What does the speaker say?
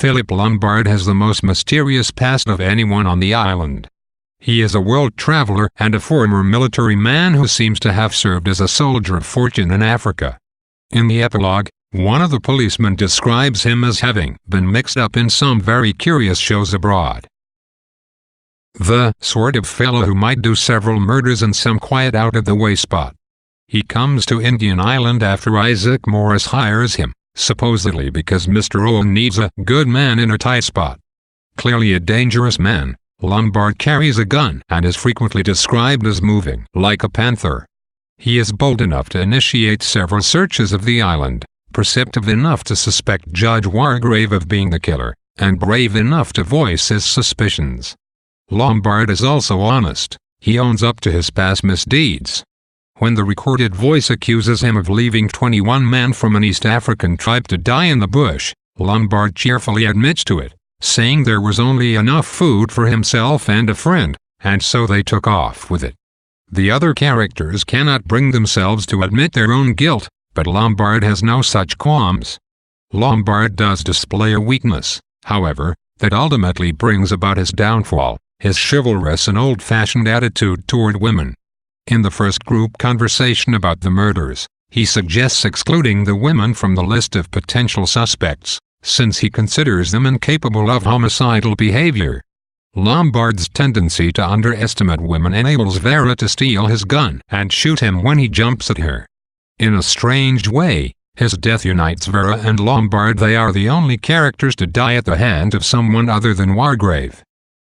Philip Lombard has the most mysterious past of anyone on the island. He is a world traveler and a former military man who seems to have served as a soldier of fortune in Africa. In the epilogue, one of the policemen describes him as having been mixed up in some very curious shows abroad. The sort of fellow who might do several murders in some quiet out-of-the-way spot. He comes to Indian Island after Isaac Morris hires him, supposedly because Mr. Owen needs a good man in a tight spot. Clearly a dangerous man, Lombard carries a gun and is frequently described as moving like a panther. He is bold enough to initiate several searches of the island, perceptive enough to suspect Judge Wargrave of being the killer, and brave enough to voice his suspicions. Lombard is also honest. He owns up to his past misdeeds. When the recorded voice accuses him of leaving 21 men from an East African tribe to die in the bush, Lombard cheerfully admits to it, saying there was only enough food for himself and a friend, and so they took off with it. The other characters cannot bring themselves to admit their own guilt, but Lombard has no such qualms. Lombard does display a weakness, however, that ultimately brings about his downfall, his chivalrous and old-fashioned attitude toward women. In the first group conversation about the murders, he suggests excluding the women from the list of potential suspects, since he considers them incapable of homicidal behavior. Lombard's tendency to underestimate women enables Vera to steal his gun and shoot him when he jumps at her. In a strange way, his death unites Vera and Lombard. They are the only characters to die at the hand of someone other than Wargrave.